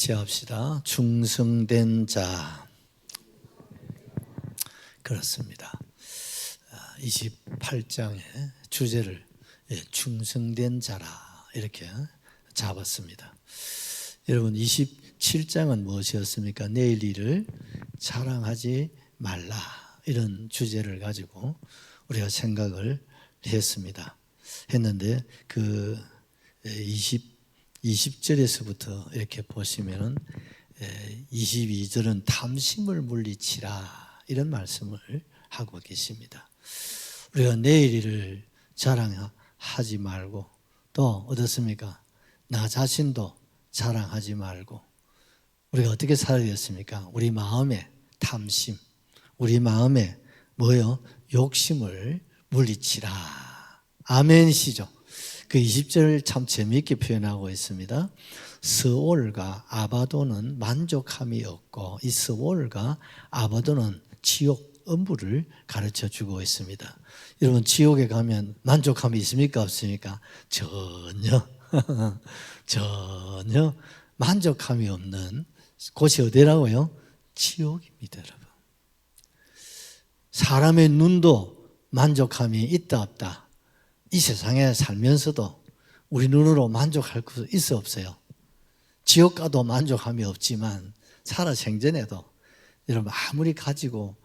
같이 합시다. 충성된 자. 그렇습니다. 28장의 주제를 충성된 자라 이렇게 잡았습니다. 여러분 27장은 무엇이었습니까? 내일 일을 자랑하지 말라 이런 주제를 가지고 우리가 생각을 했는데 그 20절에서부터 이렇게 보시면은 22절은 탐심을 물리치라 이런 말씀을 하고 계십니다. 우리가 내일 일을 자랑하지 말고 또 어떻습니까? 나 자신도 자랑하지 말고 우리가 어떻게 살아야 되겠습니까? 우리 마음의 탐심, 우리 마음의 뭐요? 욕심을 물리치라. 아멘이시죠? 그 20절을 참 재미있게 표현하고 있습니다. 스올과 아바도는 만족함이 없고 이 스올과 아바도는 지옥 음부를 가르쳐 주고 있습니다. 여러분 지옥에 가면 만족함이 있습니까? 없습니까? 전혀 만족함이 없는 곳이 어디라고요? 지옥입니다. 여러분. 사람의 눈도 만족함이 있다 없다. 이 세상에 살면서도 우리 눈으로 만족할 수 있어 없어요? 지옥 가도 만족함이 없지만 살아 생전에도 여러분 아무리 가져도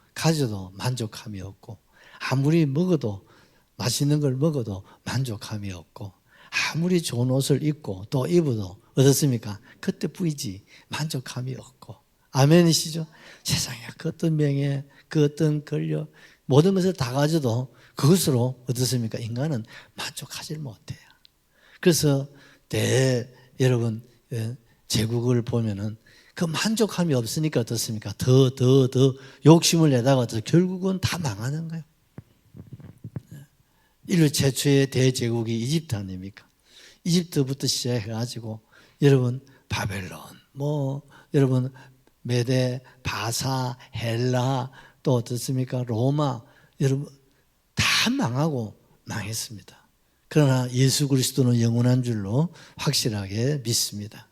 만족함이 없고 아무리 먹어도 맛있는 걸 먹어도 만족함이 없고 아무리 좋은 옷을 입고 또 입어도 어떻습니까? 그때뿐이지 만족함이 없고 아멘이시죠? 세상에 그 어떤 명예, 그 어떤 권력 모든 것을 다 가져도 그것으로 어떻습니까? 인간은 만족하지 못해요. 그래서 여러분 제국을 보면은 그 만족함이 없으니까 어떻습니까? 더 욕심을 내다가 결국은 다 망하는 거예요. 인류 최초의 대제국이 이집트 아닙니까? 이집트부터 시작해가지고 여러분 바벨론, 여러분 메데, 바사, 헬라 또 어떻습니까? 로마 여러분 다 망하고 망했습니다. 그러나 예수 그리스도는 영원한 줄로 확실하게 믿습니다.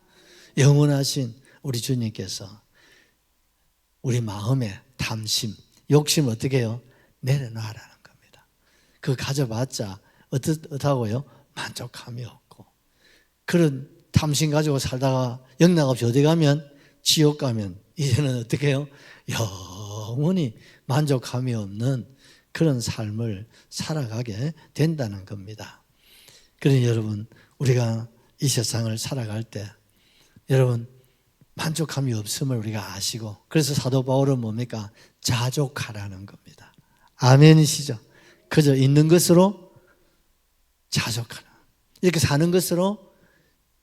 영원하신 우리 주님께서 우리 마음의 탐심, 욕심 어떻게 해요? 내려놔라는 겁니다. 그거 가져봤자 어떻다고요? 만족함이 없고 그런 탐심 가지고 살다가 영락없이 어디 가면 지옥 가면 이제는 어떻게 해요? 영원히 만족함이 없는 그런 삶을 살아가게 된다는 겁니다. 그러니 여러분 우리가 이 세상을 살아갈 때 여러분 만족함이 없음을 우리가 아시고 그래서 사도 바울은 뭡니까? 자족하라는 겁니다. 아멘이시죠? 그저 있는 것으로 자족하는 이렇게 사는 것으로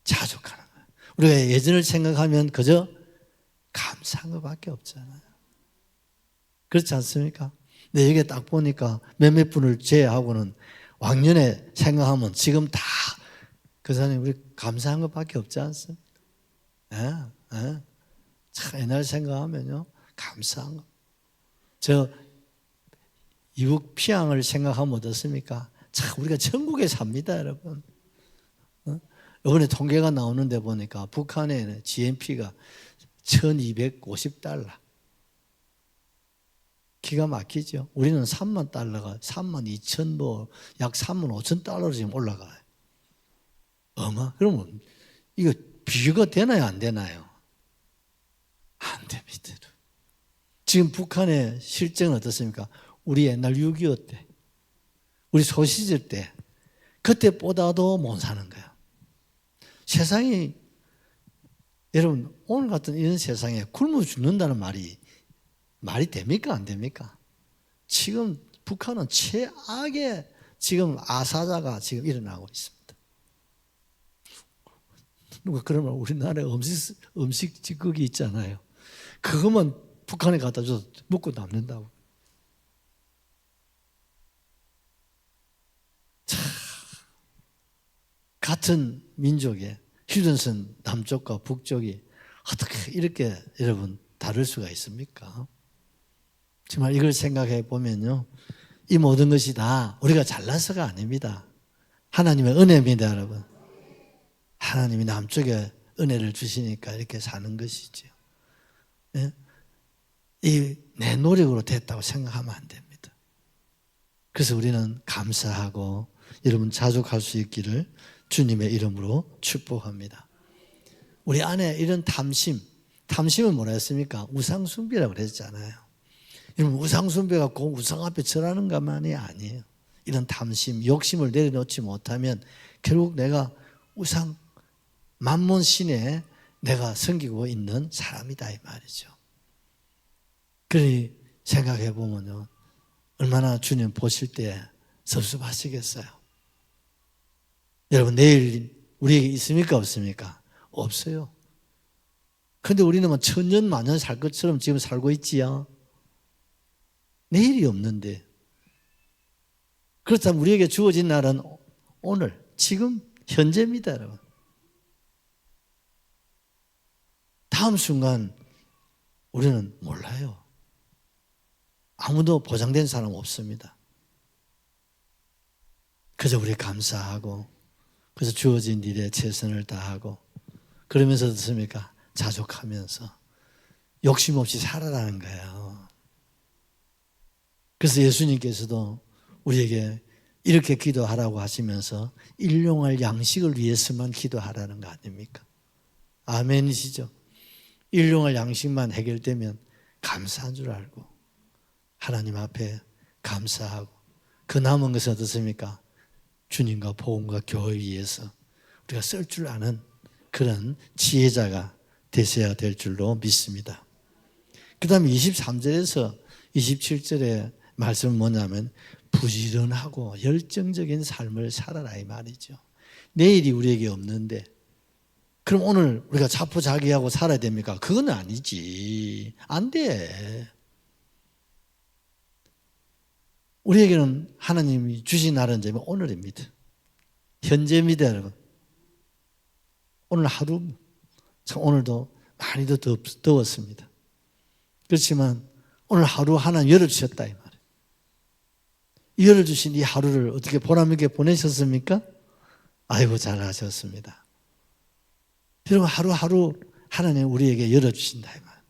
자족하는 거예요. 우리가 예전을 생각하면 그저 감사한 것밖에 없잖아요. 그렇지 않습니까? 근데 여기 딱 보니까 몇몇 분을 제외하고는 왕년에 생각하면 지금 다 그 사람이 우리 감사한 것밖에 없지 않습니까? 참 옛날 생각하면요 감사한 거. 저 이북 피양을 생각하면 어떻습니까? 참 우리가 천국에 삽니다, 여러분. 이번에 통계가 나오는데 보니까 북한의 GNP가 1250달러. 기가 막히죠. 우리는 3만 달러가 3만 2천 약 3만 5천 달러로 지금 올라가요. 그러면 이거 비교가 되나요? 안 되나요? 안 됩니다. 지금 북한의 실정은 어떻습니까? 우리 옛날 6.25 때, 우리 소시절 때, 그때보다도 못 사는 거야. 세상이, 여러분, 오늘 같은 이런 세상에 굶어 죽는다는 말이 됩니까? 안 됩니까? 지금 북한은 최악의 지금 아사자가 지금 일어나고 있습니다. 누가 그러면 우리나라에 음식 찌꺼기 있잖아요. 그것만 북한에 갖다 줘서 먹고 남는다고. 참, 같은 민족의 휴전선 남쪽과 북쪽이 어떻게 이렇게 여러분 다를 수가 있습니까? 정말 이걸 생각해 보면요. 이 모든 것이 다 우리가 잘나서가 아닙니다. 하나님의 은혜입니다, 여러분. 하나님이 남쪽에 은혜를 주시니까 이렇게 사는 것이죠. 예? 이 내 노력으로 됐다고 생각하면 안 됩니다. 그래서 우리는 감사하고 여러분 자족할 수 있기를 주님의 이름으로 축복합니다. 우리 안에 이런 탐심은 뭐라 했습니까? 우상숭배라고 그랬잖아요. 여러분 우상숭배 갖고 우상 앞에 절하는 것만이 아니에요. 이런 탐심, 욕심을 내려놓지 못하면 결국 내가 우상, 만몬 신에 내가 섬기고 있는 사람이다 이 말이죠. 그러니 생각해 보면요, 얼마나 주님 보실 때 섭섭하시겠어요. 여러분 내일 우리에게 있습니까 없습니까? 없어요. 그런데 우리는 뭐 천년 만년 살 것처럼 지금 살고 있지요. 내일이 없는데. 그렇다면 우리에게 주어진 날은 오늘, 지금, 현재입니다, 여러분. 다음 순간 우리는 몰라요. 아무도 보장된 사람 없습니다. 그저 우리 감사하고, 그래서 주어진 일에 최선을 다하고, 그러면서 어떻습니까? 자족하면서 욕심 없이 살아라는 거예요. 그래서 예수님께서도 우리에게 이렇게 기도하라고 하시면서 일용할 양식을 위해서만 기도하라는 거 아닙니까? 아멘이시죠? 일용할 양식만 해결되면 감사한 줄 알고 하나님 앞에 감사하고 그 남은 것은 어떻습니까? 주님과 복음과 교회 위해서 우리가 쓸 줄 아는 그런 지혜자가 되셔야 될 줄로 믿습니다. 그 다음에 23절에서 27절의 말씀은 뭐냐면 부지런하고 열정적인 삶을 살아라 이 말이죠. 내일이 우리에게 없는데 그럼 오늘 우리가 자포자기하고 살아야 됩니까? 그건 아니지. 안 돼. 우리에게는 하나님이 주신 날은 오늘입니다. 현재입니다, 여러분. 오늘 하루, 참 오늘도 많이 더 더웠습니다. 그렇지만 오늘 하루 하나님 열어주셨다 이 말이에요. 열어주신 이 하루를 어떻게 보람있게 보내셨습니까? 아이고 잘하셨습니다. 여러분 하루하루 하나님 우리에게 열어주신다 이 말이에요.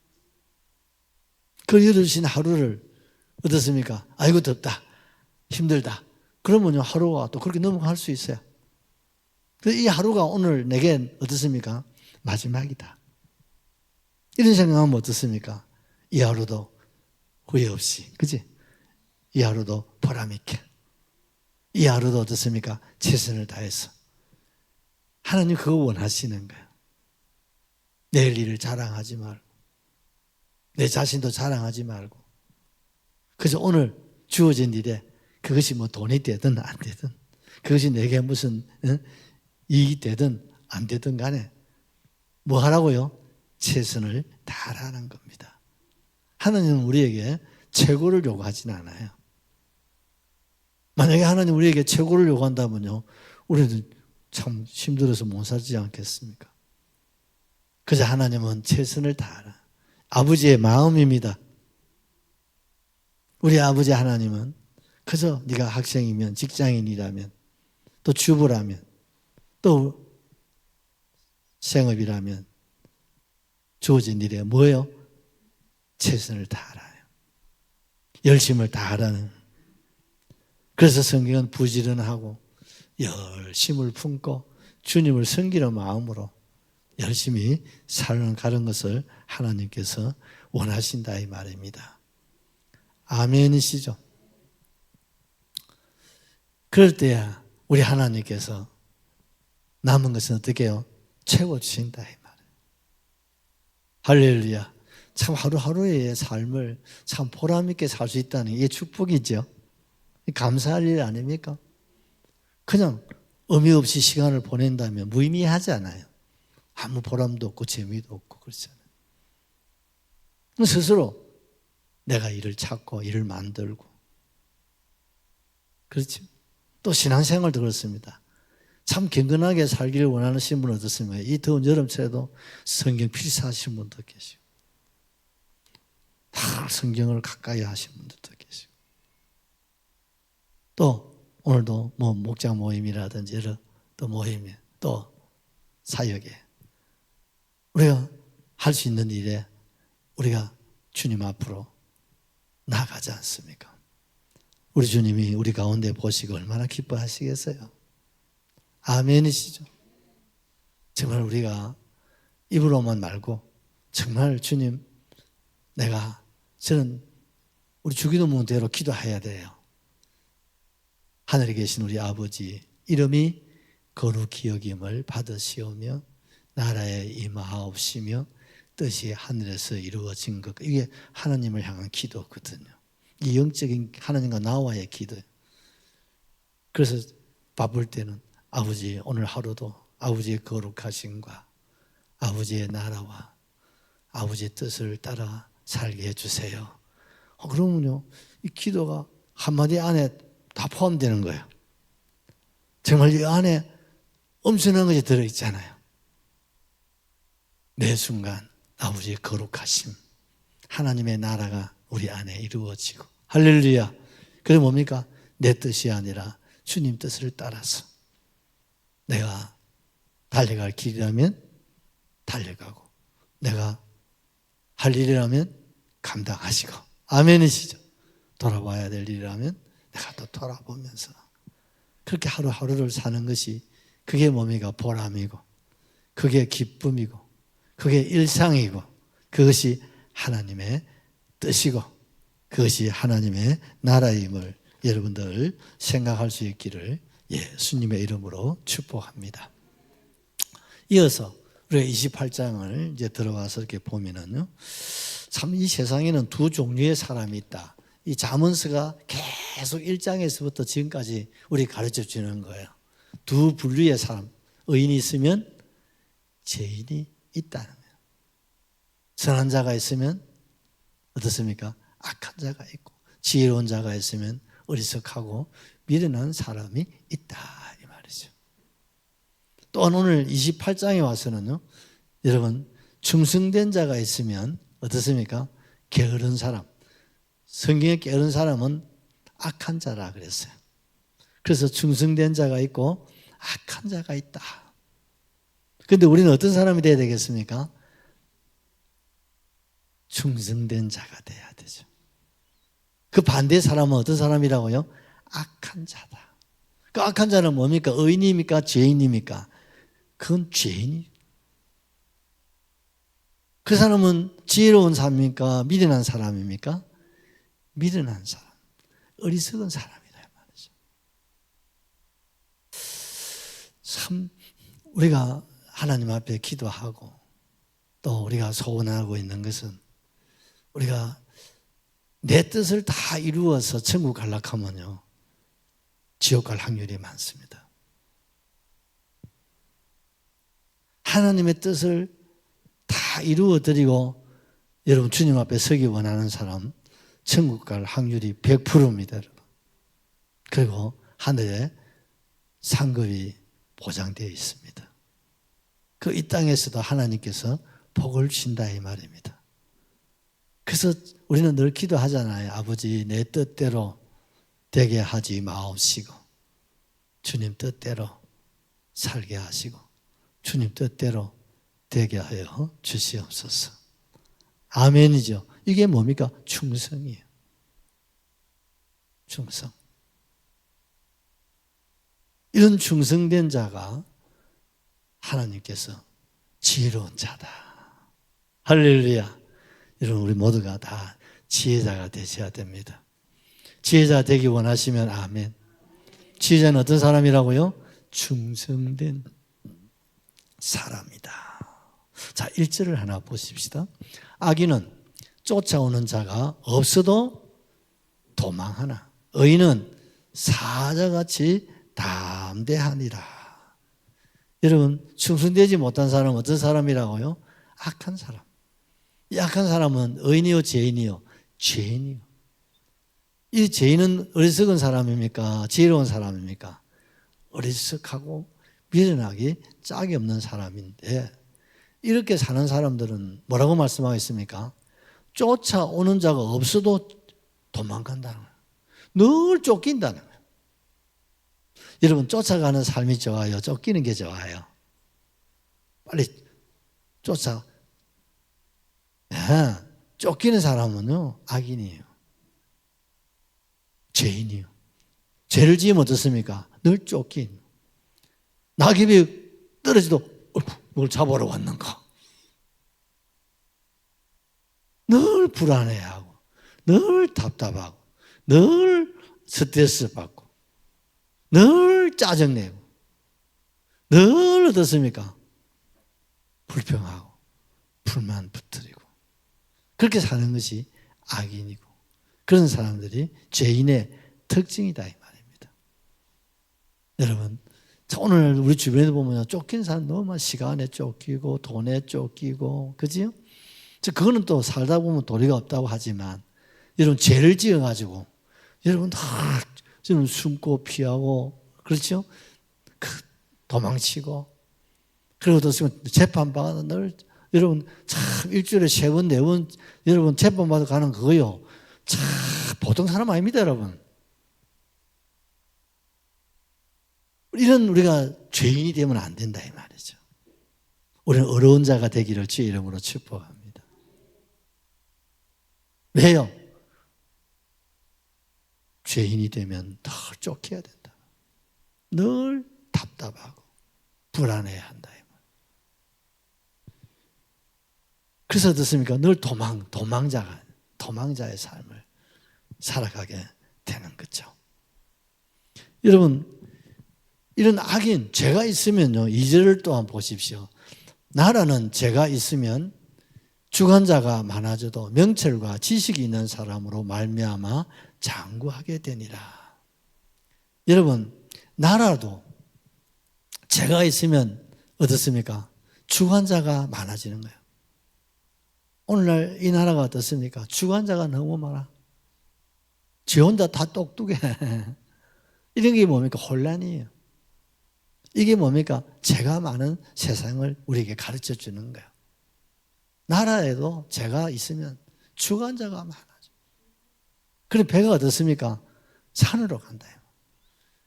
그 열어주신 하루를 어떻습니까? 아이고 덥다, 힘들다. 그러면요 하루가 또 그렇게 넘어갈 수 있어요. 이 하루가 오늘 내겐 어떻습니까? 마지막이다. 이런 생각하면 어떻습니까? 이 하루도 후회 없이, 그지? 이 하루도 보람있게, 이 하루도 어떻습니까? 최선을 다해서. 하나님 그거 원하시는 거예요. 내일 일을 자랑하지 말고, 내 자신도 자랑하지 말고, 그래서 오늘 주어진 일에 그것이 뭐 돈이 되든 안 되든, 그것이 내게 무슨 이익이 되든 안 되든 간에 뭐 하라고요? 최선을 다하라는 겁니다. 하나님은 우리에게 최고를 요구하지는 않아요. 만약에 하나님 우리에게 최고를 요구한다면요, 우리는 참 힘들어서 못 살지 않겠습니까? 그저 하나님은 최선을 다하라. 아버지의 마음입니다. 우리 아버지 하나님은 그저 네가 학생이면, 직장인이라면, 또 주부라면, 또 생업이라면 주어진 일에 뭐예요? 최선을 다하라요. 열심을 다하라는. 그래서 성경은 부지런하고 열심을 품고 주님을 섬기는 마음으로 열심히 살아가는 것을 하나님께서 원하신다 이 말입니다. 아멘이시죠? 그럴 때야 우리 하나님께서 남은 것은 어떻게 해요? 채워주신다 이 말이에요. 할렐루야. 참 하루하루의 삶을 참 보람있게 살 수 있다는 게 축복이죠. 감사할 일 아닙니까? 그냥 의미 없이 시간을 보낸다면 무의미하잖아요. 아무 보람도 없고 재미도 없고 그렇잖아요. 스스로 내가 일을 찾고 일을 만들고 그렇죠. 또 신앙생활도 그렇습니다. 참 경건하게 살기를 원하시는 분은 어떻습니까? 이 더운 여름철에도 성경 필사하시는 분도 계시고 다 성경을 가까이 하시는 분들도 계시고 또 오늘도 뭐 목장 모임이라든지 여러 또 모임에 또 사역에 우리가 할 수 있는 일에 우리가 주님 앞으로 나가지 않습니까? 우리 주님이 우리 가운데 보시고 얼마나 기뻐하시겠어요? 아멘이시죠? 정말 우리가 입으로만 말고 정말 주님, 저는 우리 주기도문대로 기도해야 돼요. 하늘에 계신 우리 아버지 이름이 거룩히 여김을 받으시오며 나라에 임하옵시며 뜻이 하늘에서 이루어진 것. 이게 하나님을 향한 기도거든요. 이 영적인 하나님과 나와의 기도예요. 그래서 바쁠 때는 아버지 오늘 하루도 아버지의 거룩하심과 아버지의 나라와 아버지의 뜻을 따라 살게 해주세요. 그러면요, 이 기도가 한마디 안에 다 포함되는 거예요. 정말 이 안에 엄청난 것이 들어있잖아요. 매 순간 아버지의 거룩하심, 하나님의 나라가 우리 안에 이루어지고, 할렐루야. 그게 뭡니까? 내 뜻이 아니라 주님 뜻을 따라서 내가 달려갈 길이라면 달려가고, 내가 할 일이라면 감당하시고, 아멘이시죠? 돌아봐야 될 일이라면 내가 또 돌아보면서 그렇게 하루하루를 사는 것이, 그게 뭡니까? 보람이고, 그게 기쁨이고, 그게 일상이고, 그것이 하나님의 뜻이고, 그것이 하나님의 나라임을 여러분들 생각할 수 있기를 예수님의 이름으로 축복합니다. 이어서 우리가 28장을 이제 들어가서 이렇게 보면은요, 참 이 세상에는 두 종류의 사람이 있다. 이 잠언서가 계속 1장에서부터 지금까지 우리 가르쳐 주는 거예요. 두 분류의 사람, 의인이 있으면 죄인이 있다는 거예요. 선한 자가 있으면 어떻습니까? 악한 자가 있고, 지혜로운 자가 있으면 어리석하고 미련한 사람이 있다, 이 말이죠. 또한 오늘 28장에 와서는요, 여러분, 충성된 자가 있으면 어떻습니까? 게으른 사람, 성경에 게으른 사람은 악한 자라 그랬어요. 그래서 충성된 자가 있고 악한 자가 있다. 그런데 우리는 어떤 사람이 돼야 되겠습니까? 충성된 자가 돼야 되죠. 그 반대 사람은 어떤 사람이라고요? 악한 자다. 그 악한 자는 뭡니까? 의인입니까? 죄인입니까? 그건 죄인이에요. 그 사람은 지혜로운 사람입니까? 미련한 사람입니까? 미련한 사람, 어리석은 사람이다, 말이죠. 참 우리가 하나님 앞에 기도하고 또 우리가 소원하고 있는 것은, 우리가 내 뜻을 다 이루어서 천국 가려고 하면요, 지옥 갈 확률이 많습니다. 하나님의 뜻을 다 이루어드리고 여러분 주님 앞에 서기 원하는 사람, 천국 갈 확률이 100%입니다, 여러분. 그리고 하늘에 상급이 보장되어 있습니다. 그 이 땅에서도 하나님께서 복을 주신다, 이 말입니다. 그래서 우리는 늘 기도하잖아요. 아버지, 내 뜻대로 되게 하지 마옵시고 주님 뜻대로 살게 하시고 주님 뜻대로 되게 하여 주시옵소서. 아멘이죠. 이게 뭡니까? 충성이에요. 충성. 이런 충성된 자가 하나님께서 지혜로운 자다. 할렐루야. 여러분, 우리 모두가 다 지혜자가 되셔야 됩니다. 지혜자 되기 원하시면 아멘. 지혜자는 어떤 사람이라고요? 충성된 사람이다. 자, 1절을 하나 보십시다. 악인은 쫓아오는 자가 없어도 도망하나 의인은 사자같이 담대하니라. 여러분, 충성되지 못한 사람은 어떤 사람이라고요? 악한 사람. 이 악한 사람은 의인이요 죄인이요? 죄인이요. 이 죄인은 어리석은 사람입니까? 지혜로운 사람입니까? 어리석하고 미련하기 짝이 없는 사람인데, 이렇게 사는 사람들은 뭐라고 말씀하겠습니까? 쫓아오는 자가 없어도 도망간다는 거예요. 늘 쫓긴다는 거예요. 여러분, 쫓아가는 삶이 좋아요? 쫓기는 게 좋아요? 빨리 쫓기는 사람은요, 악인이에요. 죄인이요. 죄를 지으면 어떻습니까? 늘 쫓긴. 낙엽이 떨어지도 뭘 잡으러 왔는가? 늘 불안해하고, 늘 답답하고, 늘 스트레스 받고, 늘 짜증내고, 늘 어떻습니까? 불평하고, 불만 붙들이고. 그렇게 사는 것이 악인이고, 그런 사람들이 죄인의 특징이다 이 말입니다. 여러분, 오늘 우리 주변에 보면 쫓긴 사람 너무 많아. 시간에 쫓기고 돈에 쫓기고, 그지요? 그거는 또 살다 보면 도리가 없다고 하지만, 여러분 죄를 지어가지고 여러분 다 지금 숨고 피하고, 그렇죠? 도망치고, 그리고 또 재판받아 늘 여러분 참 일주일에 3번 4번 여러분 재판받아 가는 그거요. 참 보통 사람 아닙니다, 여러분. 이런 우리가 죄인이 되면 안 된다 이 말이죠. 우리는 어려운 자가 되기를 주의 이름으로 축복합니다. 왜요? 죄인이 되면 늘 쫓겨야 된다. 늘 답답하고 불안해야 한다. 그래서 어떻습니까? 늘 도망자의 삶을 살아가게 되는 거죠. 여러분, 이런 악인, 죄가 있으면요, 2절을 또한 보십시오. 나라는 죄가 있으면 주관자가 많아져도 명철과 지식이 있는 사람으로 말미암아 장구하게 되니라. 여러분, 나라도 죄가 있으면 어떻습니까? 주관자가 많아지는 거예요. 오늘날 이 나라가 어떻습니까? 주관자가 너무 많아. 지 혼자 다 똑똑해. 이런 게 뭡니까? 혼란이에요. 이게 뭡니까? 죄가 많은 세상을 우리에게 가르쳐 주는 거예요. 나라에도 죄가 있으면 주관자가 많아져. 그럼 배가 어떻습니까? 산으로 간다.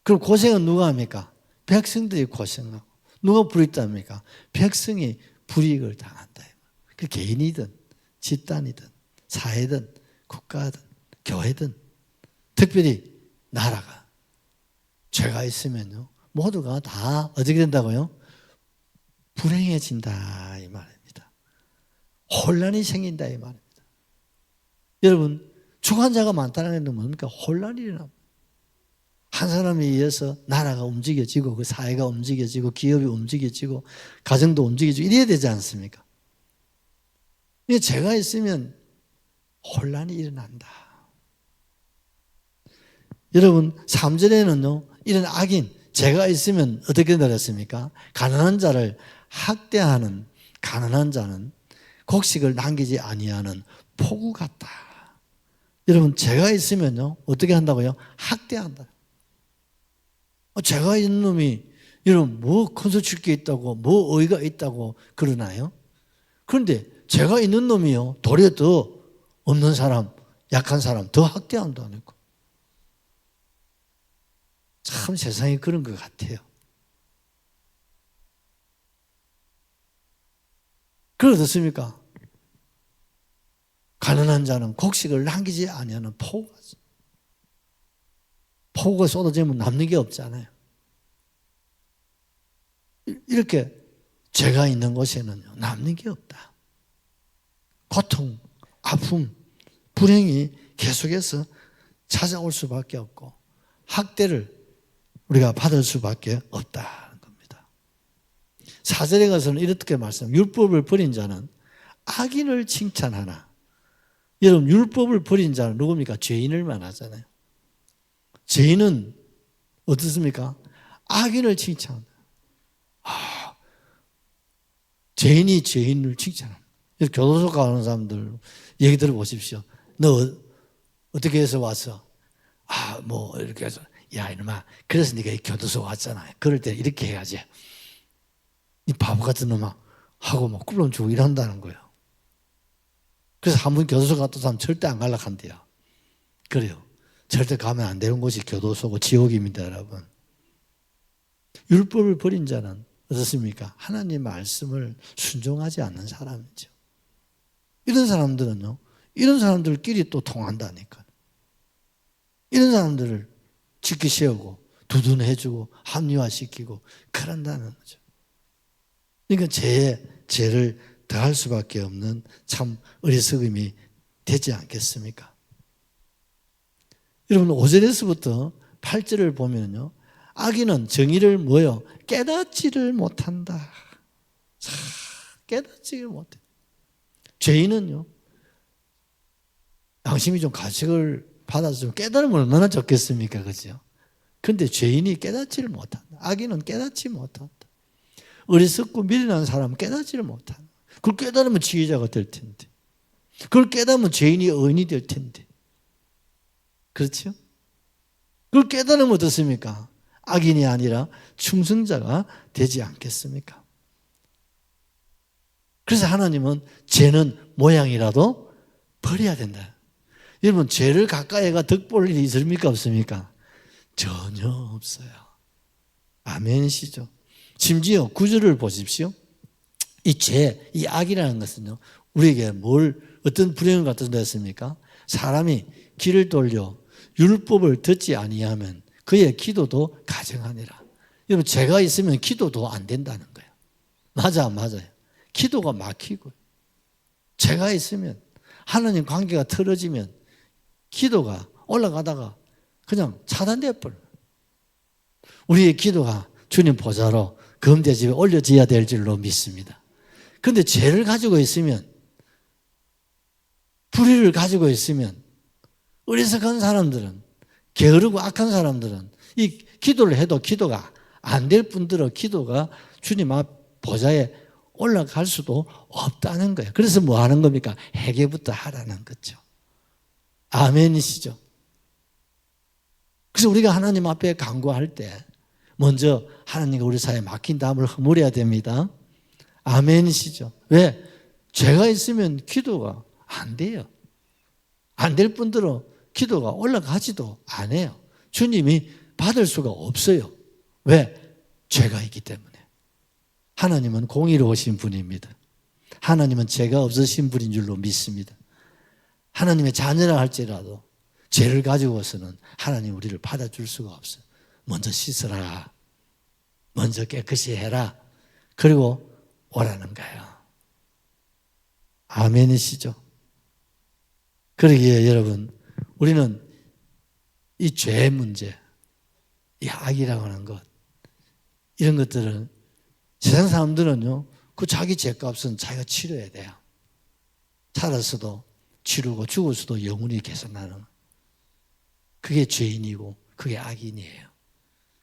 그럼 고생은 누가 합니까? 백성들이 고생하고. 누가 불이익답니까? 백성이 불이익을 당한다. 그 개인이든 집단이든 사회든 국가든 교회든 특별히 나라가 죄가 있으면요, 모두가 다 어떻게 된다고요? 불행해진다 이 말입니다. 혼란이 생긴다 이 말입니다. 여러분, 주관자가 많다는 건 뭡니까? 혼란이 일어납니다. 한 사람에 의해서 나라가 움직여지고 그 사회가 움직여지고 기업이 움직여지고 가정도 움직여지고 이래야 되지 않습니까? 죄가 있으면 혼란이 일어난다. 여러분, 3절에는요, 이런 악인, 죄가 있으면 어떻게 된다고 했습니까? 가난한 자를 학대하는 가난한 자는 곡식을 남기지 아니하는 포구 같다. 여러분, 죄가 있으면요, 어떻게 한다고요? 학대한다. 죄가 있는 놈이, 여러분, 뭐 건설칠 게 있다고, 뭐 의의가 있다고 그러나요? 그런데 죄가 있는 놈이요, 도리어 더 없는 사람, 약한 사람 더 학대한다니까. 참 세상이 그런 것 같아요. 그럼 어떻습니까? 가난한 자는 곡식을 남기지 아니하는 폭우가 쏟아지면 남는 게 없잖아요. 이렇게 죄가 있는 곳에는 남는 게 없다. 고통, 아픔, 불행이 계속해서 찾아올 수밖에 없고 학대를 우리가 받을 수밖에 없다는 겁니다. 4절에 가서는 이렇게 말씀, 율법을 버린 자는 악인을 칭찬하나. 여러분, 율법을 버린 자는 누굽니까? 죄인을 말하잖아요. 죄인은 어떻습니까? 악인을 칭찬한다. 죄인이 죄인을 칭찬합니다. 교도소 가는 사람들 얘기 들어보십시오. 너 어떻게 해서 왔어? 뭐 이렇게 해서, 야 이놈아, 그래서 네가 교도소 왔잖아. 그럴 때 이렇게 해야지. 이 바보 같은 놈아 하고 막 꿀럼 주고 이런다는 거예요. 그래서 한 번 교도소 갔다 사람 절대 안 갈라 한대요. 그래요. 절대 가면 안 되는 곳이 교도소고 지옥입니다, 여러분. 율법을 버린 자는 어떻습니까? 하나님 말씀을 순종하지 않는 사람이죠. 이런 사람들은요, 이런 사람들끼리 또 통한다니까. 이런 사람들을 지키 세우고 두둔해주고 합리화시키고 그런다는 거죠. 그러니까 죄를 더할 수밖에 없는 참 어리석음이 되지 않겠습니까? 여러분 5절에서부터 8절을 보면요, 악인은 정의를 뭐요? 깨닫지를 못한다. 깨닫지를 못해. 죄인은요, 양심이 좀 가책을 받아서 좀 깨달으면 얼마나 좋겠습니까? 그죠? 그런데 죄인이 깨닫지를 못한다. 악인은 깨닫지 못한다. 어리석고 미련한 사람은 깨닫지를 못한다. 그걸 깨달으면 지혜자가 될 텐데. 그걸 깨달으면 죄인이 의인이 될 텐데. 그렇죠? 그걸 깨달으면 어떻습니까? 악인이 아니라 충성자가 되지 않겠습니까? 그래서 하나님은 죄는 모양이라도 버려야 된다. 여러분, 죄를 가까이 해가 덕볼 일이 있습니까? 없습니까? 전혀 없어요. 아멘이시죠? 심지어 구절을 보십시오. 이 죄, 이 악이라는 것은요, 우리에게 어떤 불행을 갖다 냈습니까? 사람이 귀를 돌려 율법을 듣지 아니하면 그의 기도도 가증하니라. 여러분, 죄가 있으면 기도도 안 된다는 거예요. 맞아요. 기도가 막히고, 죄가 있으면, 하나님 관계가 틀어지면 기도가 올라가다가 그냥 차단되어 버려요. 우리의 기도가 주님 보좌로 검대집에 올려져야 될 줄로 믿습니다. 그런데 죄를 가지고 있으면, 불의를 가지고 있으면, 어리석은 사람들은, 게으르고 악한 사람들은 이 기도를 해도 기도가 안 될 뿐더러 기도가 주님 앞 보좌에 올라갈 수도 없다는 거예요. 그래서 뭐 하는 겁니까? 회개부터 하라는 거죠. 아멘이시죠? 그래서 우리가 하나님 앞에 간구할 때 먼저 하나님과 우리 사이에 막힌 담을 허물어야 됩니다. 아멘이시죠? 왜? 죄가 있으면 기도가 안 돼요. 안 될 뿐더러 기도가 올라가지도 않아요. 주님이 받을 수가 없어요. 왜? 죄가 있기 때문에. 하나님은 공의로우신 분입니다. 하나님은 죄가 없으신 분인 줄로 믿습니다. 하나님의 자녀라 할지라도 죄를 가지고서는 하나님 우리를 받아줄 수가 없어요. 먼저 씻으라. 먼저 깨끗이 해라. 그리고 오라는 거예요. 아멘이시죠? 그러기에 여러분, 우리는 이 죄의 문제, 이 악이라고 하는 것, 이런 것들은 세상 사람들은요, 그 자기 죄값은 자기가 치러야 돼요. 살아서도 치르고 죽어서도 영원히 계속나는. 그게 죄인이고 그게 악인이에요.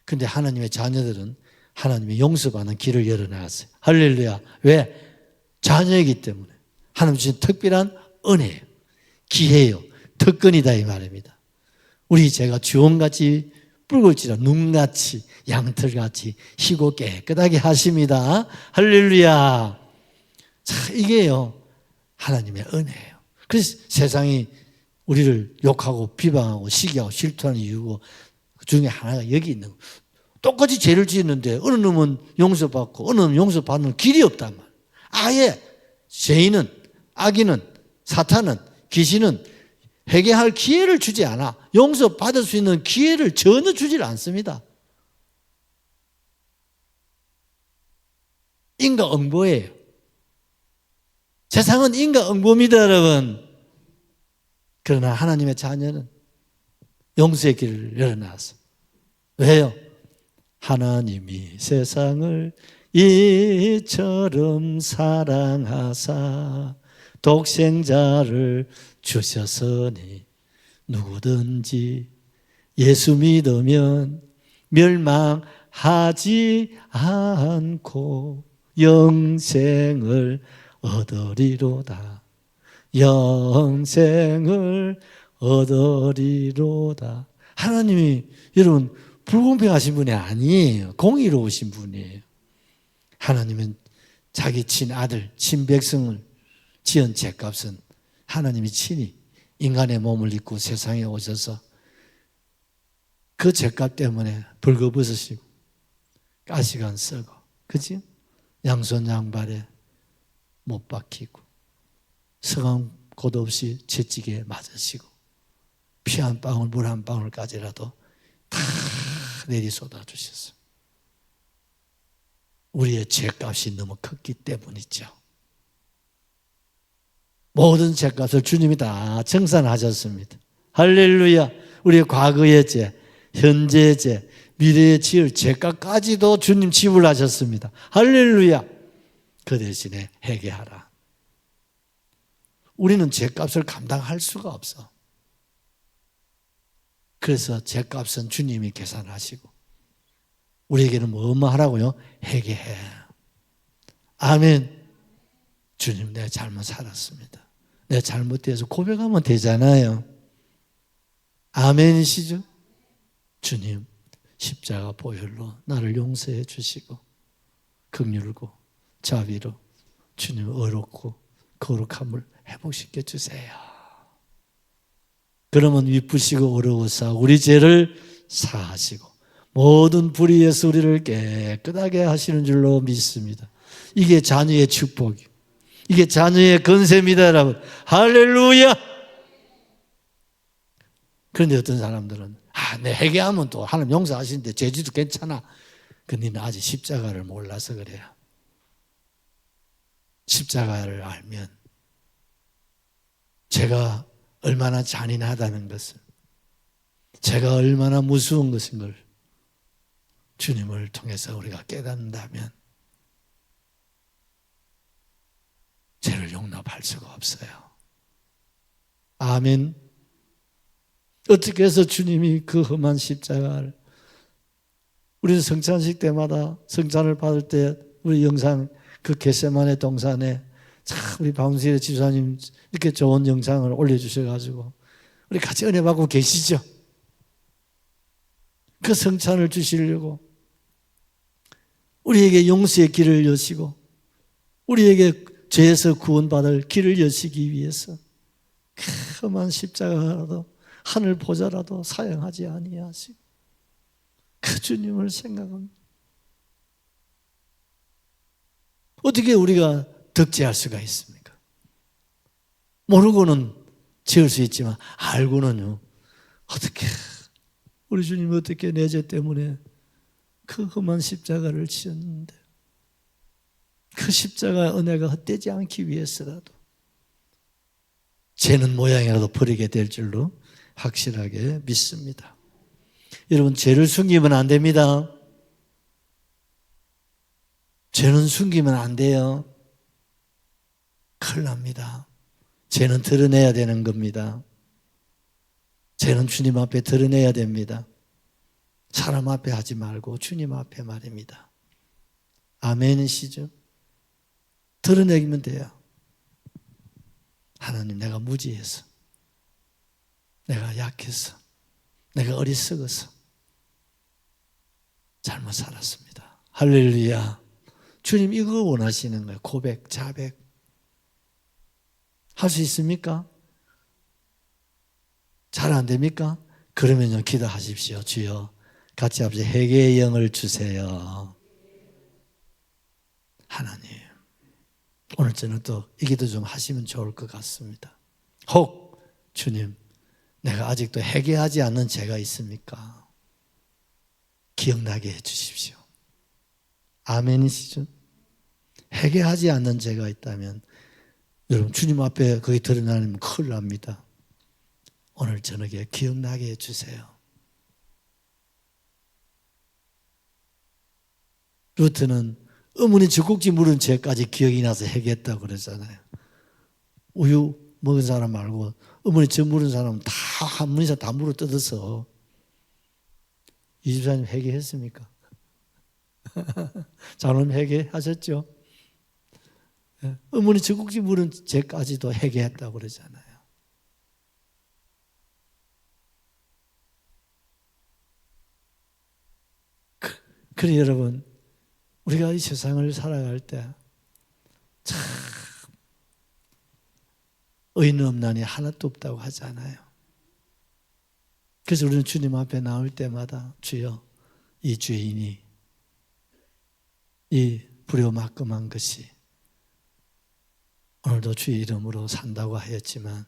그런데 하나님의 자녀들은 하나님의 용서받는 길을 열어놨어요. 할렐루야. 왜? 자녀이기 때문에. 하나님 주신 특별한 은혜예요. 기회예요. 특권이다 이 말입니다. 우리 죄가 주홍같이 붉을지라 눈같이 양털같이 희고 깨끗하게 하십니다. 할렐루야. 자, 이게요, 하나님의 은혜예요. 그래서 세상이 우리를 욕하고 비방하고 시기하고 질투하는 이유고 그 중에 하나가 여기 있는 거예요. 똑같이 죄를 지었는데 어느 놈은 용서받고 어느 놈은 용서받는 길이 없단 말이에요. 아예 죄인은, 악인은, 사탄은, 귀신은 회개할 기회를 주지 않아. 용서받을 수 있는 기회를 전혀 주질 않습니다. 인과응보예요. 세상은 인과응보입니다, 여러분. 그러나 하나님의 자녀는 용서의 길을 열어놨어. 왜요? 하나님이 세상을 이처럼 사랑하사 독생자를 주셨으니 누구든지 예수 믿으면 멸망하지 않고 영생을 얻으리로다. 영생을 얻으리로다. 하나님이 여러분 불공평하신 분이 아니에요. 공의로우신 분이에요. 하나님은 자기 친아들, 친백성을 지은 죄값은 하나님이 친히 인간의 몸을 입고 세상에 오셔서 그 죄값 때문에 벌거벗으시고 가시관 쓰고, 그치? 양손 양발에 못 박히고 성한 곳 없이 채찍에 맞으시고 피 한 방울 물 한 방울까지라도 다 내리 쏟아주셨어요. 우리의 죄값이 너무 컸기 때문이죠. 모든 죄값을 주님이 다 청산하셨습니다. 할렐루야. 우리의 과거의 죄, 현재의 죄, 미래에 지을 죄값까지도 주님 지불하셨습니다. 할렐루야. 그 대신에 회개하라. 우리는 죄값을 감당할 수가 없어. 그래서 죄값은 주님이 계산하시고 우리에게는 뭐만 하라고요? 회개해. 아멘. 주님, 내가 잘못 살았습니다. 내가 잘못돼서 고백하면 되잖아요. 아멘이시죠? 주님, 십자가 보혈로 나를 용서해 주시고 긍휼고 자비로 주님 어렵고 거룩함을 회복시켜 주세요. 그러면 위쁘시고 어려우사 우리 죄를 사하시고 모든 불의에서 우리를 깨끗하게 하시는 줄로 믿습니다. 이게 자녀의 축복이에요. 이게 자녀의 건세입니다, 여러분. 할렐루야! 그런데 어떤 사람들은 내 회개하면 또 하나님 용서하시는데 죄지도 괜찮아. 근데 너는 아직 십자가를 몰라서 그래요. 십자가를 알면 제가 얼마나 잔인하다는 것을, 제가 얼마나 무서운 것인 걸 주님을 통해서 우리가 깨닫는다면 죄를 용납할 수가 없어요. 아멘. 어떻게 해서 주님이 그 험한 십자가를, 우리는 성찬식 때마다 성찬을 받을 때 우리 영상 그 겟세마네 동산에 참 우리 방수일의 지사님 이렇게 좋은 영상을 올려주셔가지고 우리 같이 은혜 받고 계시죠. 그 성찬을 주시려고 우리에게 용서의 길을 여시고 우리에게 죄에서 구원받을 길을 여시기 위해서 그 험한 십자가라도 하늘 보좌라도 사용하지 아니하시고 그 주님을 생각합니다. 어떻게 우리가 덕죄할 수가 있습니까? 모르고는 지을 수 있지만 알고는요. 어떻게 우리 주님이 어떻게 내 죄 때문에 그 험한 십자가를 지었는데 그 십자가의 은혜가 헛되지 않기 위해서라도 죄는 모양이라도 버리게 될 줄로 확실하게 믿습니다. 여러분, 죄를 숨기면 안 됩니다. 죄는 숨기면 안 돼요. 큰일 납니다. 죄는 드러내야 되는 겁니다. 죄는 주님 앞에 드러내야 됩니다. 사람 앞에 하지 말고 주님 앞에 말입니다. 아멘이시죠? 드러내기면 돼요. 하나님, 내가 무지해서, 내가 약해서, 내가 어리석어서 잘못 살았습니다. 할렐루야. 주님 이거 원하시는 거예요. 고백, 자백. 할 수 있습니까? 잘 안 됩니까? 그러면요, 기도하십시오. 주여, 같이 합시다. 회개의 영을 주세요. 하나님, 오늘 저는 또 이 기도 좀 하시면 좋을 것 같습니다. 혹 주님, 내가 아직도 회개하지 않는 죄가 있습니까? 기억나게 해주십시오. 아멘이시죠? 회개하지 않는 죄가 있다면 여러분, 주님 앞에 거기 드러나면 큰일 납니다. 오늘 저녁에 기억나게 해주세요. 루트는 어머니 젖꼭지 물은 죄까지 기억이 나서 회개했다고 그러잖아요. 우유 먹은 사람 말고 어머니 젖 물은 사람은 다 한 번이서 다 물어 뜯어서. 이 집사님 회개했습니까? 자론 회개하셨죠? 어머니 젖꼭지 물은 죄까지도 회개했다고 그러잖아요. 그래 여러분, 우리가 이 세상을 살아갈 때 참 의인 없나니 하나도 없다고 하잖아요. 그래서 우리는 주님 앞에 나올 때마다 주여, 이 죄인이, 이 불효막금한 것이 오늘도 주의 이름으로 산다고 하였지만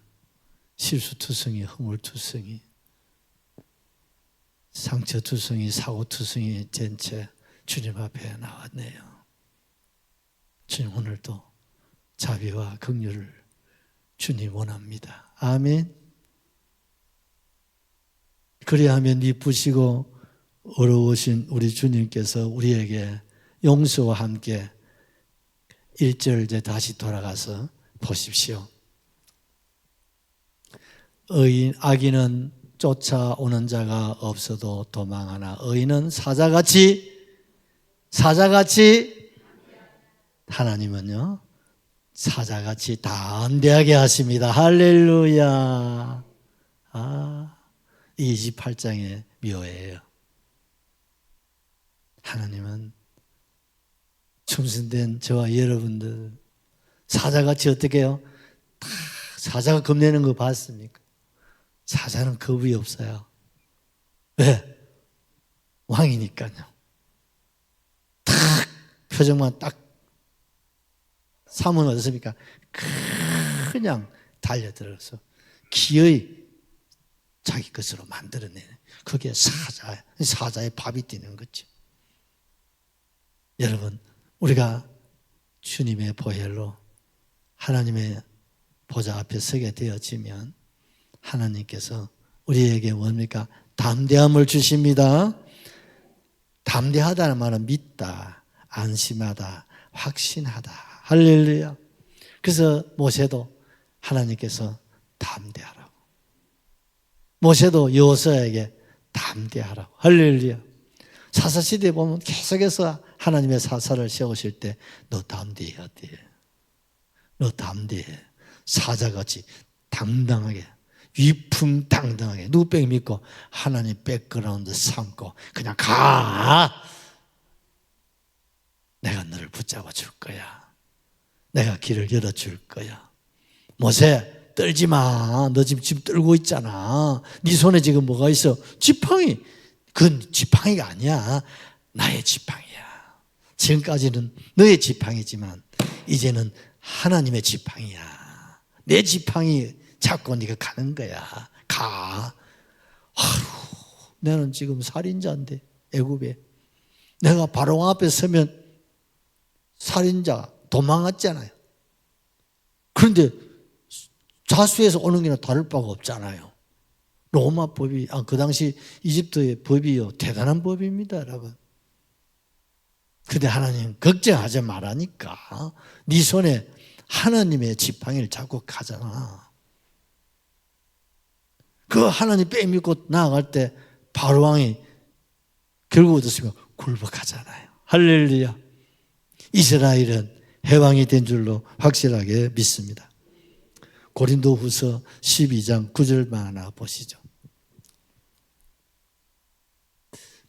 실수투성이, 허물투성이, 상처투성이, 사고투성이 된 채 주님 앞에 나왔네요. 주님, 오늘도 자비와 긍휼을 주님 원합니다. 아멘. 그리하면 이쁘시고 어려우신 우리 주님께서 우리에게 용서와 함께 1절 이제 다시 돌아가서 보십시오. 악인은 쫓아오는 자가 없어도 도망하나 의인은 사자같이 하나님은요 사자같이 담대하게 하십니다. 할렐루야. 28장의 묘예요. 하나님은 충성된 저와 여러분들 사자같이 어떻게 해요? 다 사자가 겁내는 거 봤습니까? 사자는 겁이 없어요. 왜? 왕이니까요. 딱 표정만 딱 사면 어떻습니까? 그냥 달려들어서 기어이 자기 것으로 만들어내는 그게 사자의 밥이 뛰는 거죠. 여러분, 우리가 주님의 보혈로 하나님의 보좌 앞에 서게 되어지면 하나님께서 우리에게 뭡니까? 담대함을 주십니다. 담대하다는 말은 믿다, 안심하다, 확신하다. 할렐루야. 그래서 모세도 하나님께서 담대하라고. 모세도 여호수아에게 담대하라고. 할렐루야. 사사시대에 보면 계속해서 하나님의 사사를 세우실 때 너 담대해야 돼. 너 담대해. 사자같이 당당하게 위풍당당하게 누구 백 믿고 하나님 백그라운드 삼고 그냥 가. 내가 너를 붙잡아 줄 거야. 내가 길을 열어줄 거야. 모세 떨지 마. 너 지금 떨고 있잖아. 네 손에 지금 뭐가 있어? 지팡이. 그건 지팡이가 아니야. 나의 지팡이야. 지금까지는 너의 지팡이지만 이제는 하나님의 지팡이야. 내 지팡이 잡고 네가 가는 거야. 가. 나는 지금 살인자인데 애굽에 내가 바로 앞에 서면 살인자 도망갔잖아요. 그런데 자수해서 오는 게나 다를 바가 없잖아요. 로마 법이 그 당시 이집트의 법이요 대단한 법입니다, 여러분. 근데 하나님 걱정하지 말라니까. 네 손에 하나님의 지팡이를 잡고 가잖아. 그 하나님 빼밀고 나아갈 때 바로 왕이 결국 어떻습니까? 굴복하잖아요. 할렐루야. 이스라엘은 해방이 된 줄로 확실하게 믿습니다. 고린도후서 12장 9절만 하나 보시죠.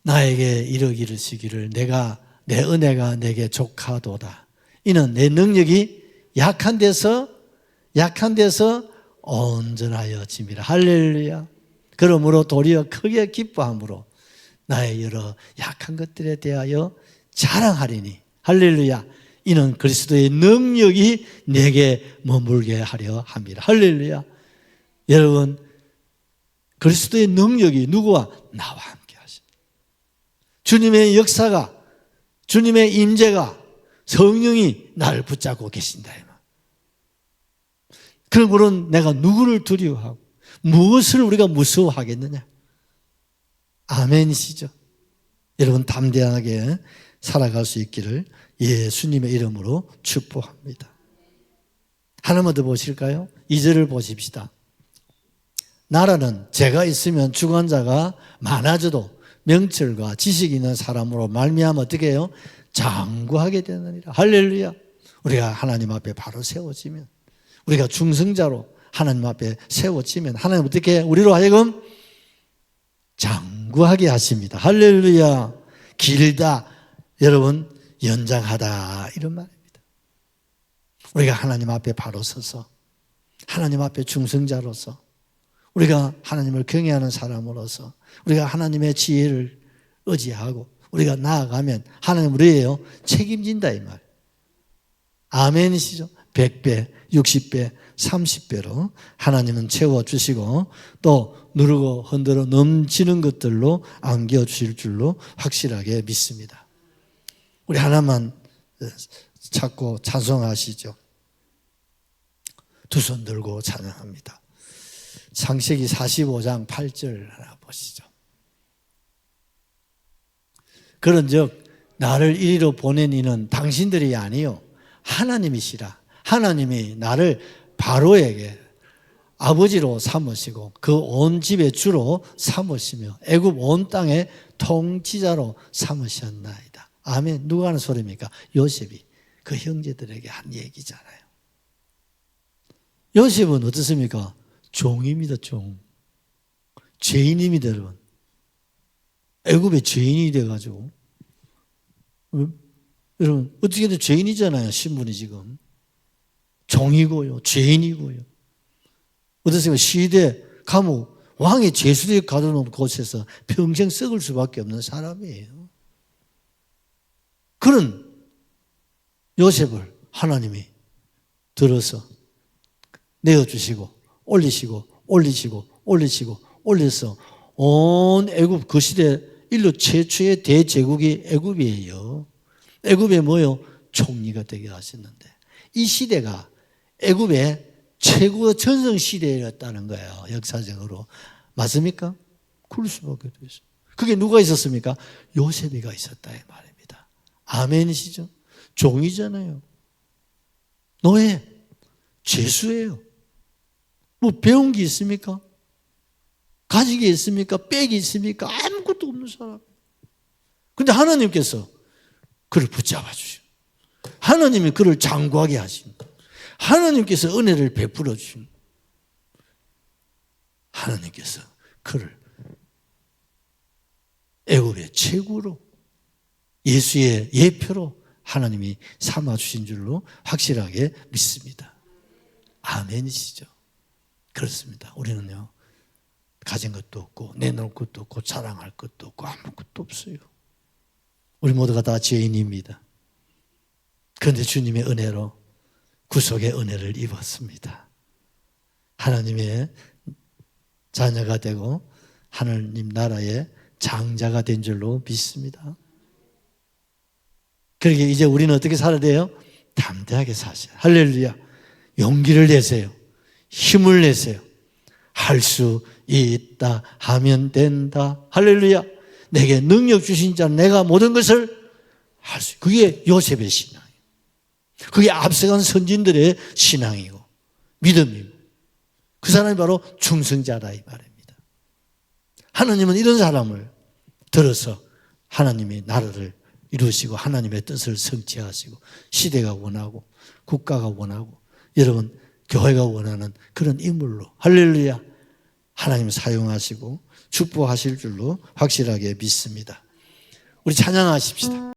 나에게 이르기를 시기를 내 은혜가 내게 족하도다. 이는 내 능력이 약한 데서 온전하여 짐이라. 할렐루야. 그러므로 도리어 크게 기뻐함으로 나의 여러 약한 것들에 대하여 자랑하리니. 할렐루야. 이는 그리스도의 능력이 내게 머물게 하려 함이라. 할렐루야. 여러분, 그리스도의 능력이 누구와? 나와 함께 하십니다. 주님의 역사가, 주님의 임재가, 성령이 나를 붙잡고 계신다. 그러므로 내가 누구를 두려워하고 무엇을 우리가 무서워하겠느냐? 아멘이시죠? 여러분 담대하게 살아갈 수 있기를 예수님의 이름으로 축복합니다. 하나만 더 보실까요? 2절을 보십시다. 나라는 죄가 있으면 주관자가 많아져도 명철과 지식이 있는 사람으로 말미암아 어떻게 해요? 장구하게 되느니라. 할렐루야. 우리가 하나님 앞에 바로 세워지면, 우리가 중성자로 하나님 앞에 세워지면 하나님 어떻게 우리로 하여금 장구하게 하십니다. 할렐루야. 길다. 여러분 연장하다 이런 말입니다. 우리가 하나님 앞에 바로 서서 하나님 앞에 중성자로서 우리가 하나님을 경외하는 사람으로서 우리가 하나님의 지혜를 의지하고 우리가 나아가면 하나님 우리예요 책임진다 이 말. 아멘이시죠? 100배, 60배, 30배로 하나님은 채워주시고 또 누르고 흔들어 넘치는 것들로 안겨주실 줄로 확실하게 믿습니다. 우리 하나만 찾고 찬송하시죠. 두 손 들고 찬양합니다. 창세기 45장 8절 하나 보시죠. 그런즉 나를 이리로 보낸 이는 당신들이 아니요 하나님이시라. 하나님이 나를 바로에게 아버지로 삼으시고 그 온 집의 주로 삼으시며 애굽 온 땅의 통치자로 삼으셨나이다. 아멘. 누가 하는 소리입니까? 요셉이 그 형제들에게 한 얘기잖아요. 요셉은 어떻습니까? 종입니다. 종. 죄인입니다. 여러분. 애굽의 죄인이 돼가지고 여러분 어떻게든 죄인이잖아요. 신분이 지금 종이고요, 죄인이고요. 어떻습니까? 시대 감옥 왕의 죄수들이 가둬놓은 곳에서 평생 썩을 수밖에 없는 사람이에요. 그런 요셉을 하나님이 들어서 내어주시고 올리시고 올리시고 올리시고 올려서 온 애굽 그 시대 인류 최초의 대제국이 애굽이에요. 애굽에 뭐요? 총리가 되게 하셨는데 이 시대가 애굽의 최고 전성 시대였다는 거예요. 역사적으로. 맞습니까? 그럴 수밖에 없어요. 그게 누가 있었습니까? 요셉이가 있었다 이 말입니다. 아멘이시죠? 종이잖아요. 노예, 죄수예요. 뭐 배운 게 있습니까? 가진 게 있습니까? 빽이 있습니까? 아무것도 없는 사람. 근데 하나님께서 그를 붙잡아 주시고 하나님이 그를 장구하게 하신 하나님께서 은혜를 베풀어 주신 하나님께서 그를 애굽의 최고로 예수의 예표로 하나님이 삼아 주신 줄로 확실하게 믿습니다. 아멘이시죠? 그렇습니다. 우리는요 가진 것도 없고 내놓을 것도 없고 자랑할 것도 없고 아무것도 없어요. 우리 모두가 다 죄인입니다. 그런데 주님의 은혜로 구속의 은혜를 입었습니다. 하나님의 자녀가 되고 하나님 나라의 장자가 된 줄로 믿습니다. 그러기에 이제 우리는 어떻게 살아야 돼요? 담대하게 사셔야. 할렐루야. 용기를 내세요. 힘을 내세요. 할 수 있다 하면 된다. 할렐루야. 내게 능력 주신 자는 내가 모든 것을 할 수 있다. 그게 요셉의 신앙이에요. 그게 앞서간 선진들의 신앙이고 믿음이고 그 사람이 바로 충성자다 이 말입니다. 하나님은 이런 사람을 들어서 하나님의 나라를 이루시고 하나님의 뜻을 성취하시고 시대가 원하고 국가가 원하고 여러분 교회가 원하는 그런 인물로 할렐루야 하나님 사용하시고 축복하실 줄로 확실하게 믿습니다. 우리 찬양하십시다.